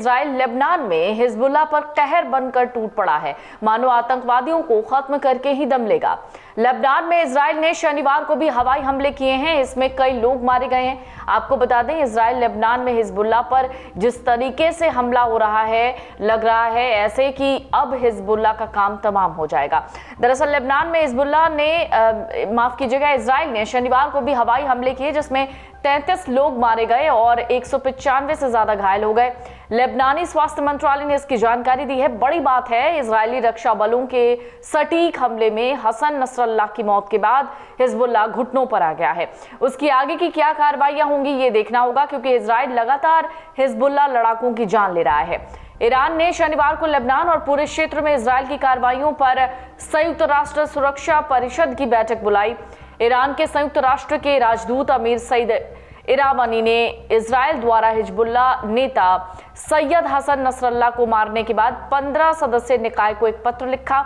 Israel Lebanon में Hezbollah पर कहर बनकर टूट पड़ा है, मानो आतंकवादियों को खत्म करके ही दम लेगा। लेबनान में इजराइल ने शनिवार को भी हवाई हमले किए हैं, इसमें कई लोग मारे गए हैं। आपको बता दें, इजराइल लेबनान में हिजबुल्लाह पर जिस तरीके से हमला हो रहा है, लग रहा है ऐसे कि अब हिजबुल्लाह का काम तमाम हो जाएगा। दरअसल लेबनान में हिजबुल्लाह ने माफ कीजिएगा इजराइल ने शनिवार को भी हवाई हमले किए, जिसमें 33 लोग मारे गए और 195 से ज्यादा घायल हो गए। लेबनानी स्वास्थ्य मंत्रालय ने इसकी जानकारी दी है। बड़ी बात है, इजरायली रक्षा बलों के सटीक हमले में हसन नसरल्लाह की मौत के बाद हिजबुल्लाह घुटनों पर आ गया है। उसकी आगे की क्या कार्रवाइयां होंगी ये देखना होगा, क्योंकि इजराइल लगातार हिजबुल्लाह लड़ाकों की जान ले रहा है। ईरान ने शनिवार को लेबनान और पूरे क्षेत्र में इजराइल की कार्रवाइयों पर संयुक्त राष्ट्र सुरक्षा परिषद की बैठक बुलाई। ईरान के संयुक्त राष्ट्र के राजदूत अमीर सईद इरावानी ने इजराइल द्वारा हिजबुल्लाह नेता सैयद हसन नसरल्लाह को मारने के बाद 15 सदस्यीय निकाय को एक पत्र लिखा।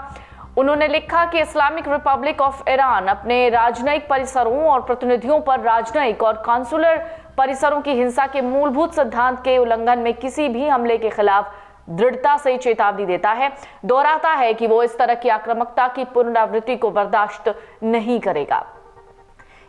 उन्होंने लिखा कि इस्लामिक रिपब्लिक ऑफ ईरान अपने राजनयिक परिसरों और प्रतिनिधियों पर राजनयिक और काउंसुलर परिसरों की हिंसा के मूलभूत सिद्धांत के उल्लंघन में किसी भी हमले के खिलाफ दृढ़ता से चेतावनी देता है, दोहराता है कि वो इस तरह की आक्रामकता की पुनरावृत्ति को बर्दाश्त नहीं करेगा।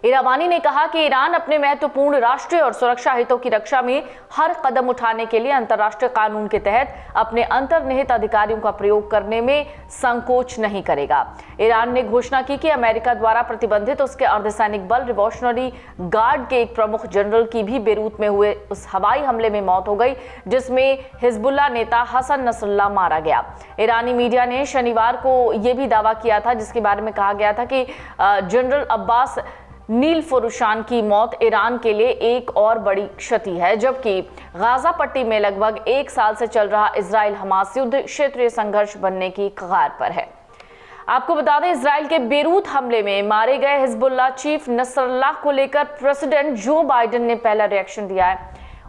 इरावानी ने कहा कि ईरान अपने महत्वपूर्ण राष्ट्रीय और सुरक्षा हितों की रक्षा में हर कदम उठाने के लिए अंतर्राष्ट्रीय कानून के तहत अपने अंतर्निहित अधिकारियों का प्रयोग करने में संकोच नहीं करेगा। ईरान ने घोषणा की कि अमेरिका द्वारा प्रतिबंधित उसके अर्धसैनिक बल रिवॉल्यूशनरी गार्ड के एक प्रमुख जनरल की भी बेरूत में हुए उस हवाई हमले में मौत हो गई, जिसमें हिजबुल्लाह नेता हसन नसरल्लाह मारा गया। ईरानी मीडिया ने शनिवार को यह भी दावा किया था, जिसके बारे में कहा गया था कि जनरल अब्बास नील फुरुशान की मौत ईरान के लिए एक और बड़ी क्षति है, जबकि गाजा पट्टी में लगभग 1 साल से चल रहा इजराइल हमास युद्ध क्षेत्रीय संघर्ष बनने की कगार पर है। आपको बता दें, इजराइल के बेरूत हमले में मारे गए हिजबुल्लाह चीफ नसरल्लाह को लेकर प्रेसिडेंट जो बाइडेन ने पहला रिएक्शन दिया है।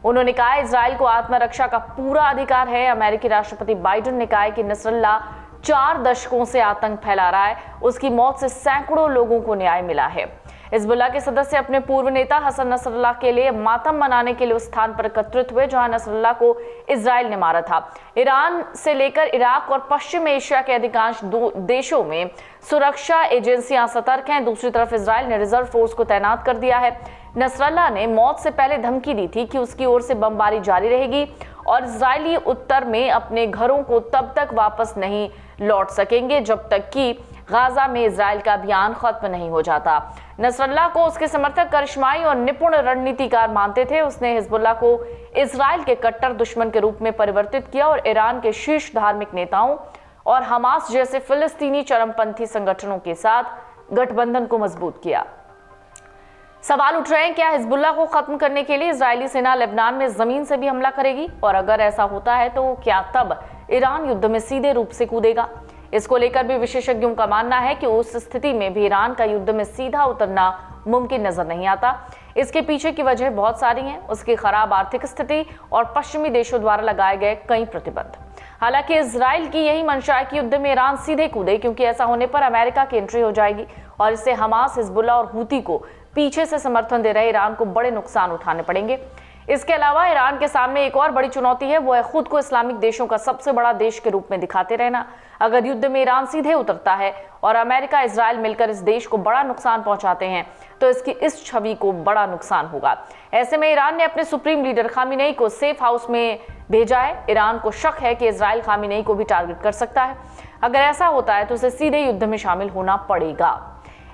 उन्होंने कहा, इजराइल को आत्मरक्षा का पूरा अधिकार है। अमेरिकी राष्ट्रपति बाइडेन ने कहा है कि नसरल्लाह 4 दशकों से आतंक फैला रहा है, उसकी मौत से सैकड़ों लोगों को न्याय मिला है। हिजबुल्लाह के सदस्य अपने पूर्व नेता हसन नसरल्लाह के लिए मातम मनाने के लिए उस स्थान पर एकत्रित हुए जहां नसरल्लाह को इजराइल ने मारा था। ईरान से लेकर इराक और पश्चिम एशिया के अधिकांश देशों में सुरक्षा एजेंसियां सतर्क हैं। दूसरी तरफ इजराइल ने रिजर्व फोर्स को तैनात कर दिया है। नसरल्लाह ने मौत से पहले धमकी दी थी कि उसकी ओर से बमबारी जारी रहेगी और इजरायली उत्तर में अपने घरों को तब तक वापस नहीं लौट सकेंगे जब तक कि गाजा में इजराइल का अभियान खत्म नहीं हो जाता। नसरल्लाह को उसके समर्थक करिश्माई और निपुण रणनीतिकार मानते थे। उसने हिजबुल्लाह को इजराइल के कट्टर दुश्मन के रूप में परिवर्तित किया और ईरान के शीर्ष धार्मिक नेताओं और हमास जैसे फिलिस्तीनी चरमपंथी संगठनों के साथ गठबंधन को मजबूत किया। सवाल उठ रहे हैं, क्या हिजबुल्लाह को खत्म करने के लिए इजरायली सेना लेबनान में जमीन से भी हमला करेगी? और अगर ऐसा होता है तो क्या तब ईरान युद्ध में सीधे रूप से कूदेगा? इसको लेकर भी विशेषज्ञों का मानना है कि उस स्थिति में भी ईरान का युद्ध में सीधा उतरना मुमकिन नजर नहीं आता। इसके पीछे की वजह बहुत सारी हैं, उसकी खराब आर्थिक स्थिति और पश्चिमी देशों द्वारा लगाए गए कई प्रतिबंध। हालांकि इजराइल की यही मंशा है कि युद्ध में ईरान सीधे कूदे, क्योंकि ऐसा होने पर अमेरिका की एंट्री हो जाएगी और इससे हमास, हिजबुल्लाह और हूती को पीछे से समर्थन दे रहे ईरान को बड़े नुकसान उठाने पड़ेंगे। इसके अलावा ईरान के सामने एक और बड़ी चुनौती है, वो है खुद को इस्लामिक देशों का सबसे बड़ा देश के रूप में दिखाते रहना। अगर युद्ध में ईरान सीधे उतरता है और अमेरिका, इजराइल मिलकर इस देश को बड़ा नुकसान पहुंचाते हैं तो इसकी इस छवि को बड़ा नुकसान होगा। ऐसे में ईरान ने अपने सुप्रीम लीडर खामिनेई को सेफ हाउस में भेजा है। ईरान को शक है कि इजराइल खामिनेई को भी टारगेट कर सकता है। अगर ऐसा होता है तो उसे सीधे युद्ध में शामिल होना पड़ेगा।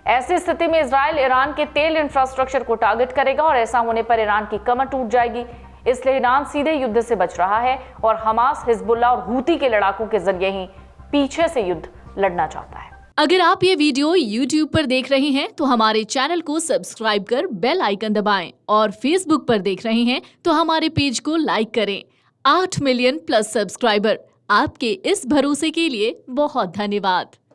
ऐसी स्थिति में इजराइल ईरान के तेल इंफ्रास्ट्रक्चर को टारगेट करेगा और ऐसा होने पर ईरान की कमर टूट जाएगी। इसलिए ईरान सीधे युद्ध से बच रहा है और हमास, हिजबुल्लाह और हूती के लड़ाकों के जरिए ही पीछे से युद्ध लड़ना चाहता है। अगर आप ये वीडियो YouTube पर देख रहे हैं तो हमारे चैनल को सब्सक्राइब कर बेल आइकन दबाएं और Facebook पर देख रहे हैं तो हमारे पेज को लाइक करें। 8 मिलियन प्लस सब्सक्राइबर, आपके इस भरोसे के लिए बहुत धन्यवाद।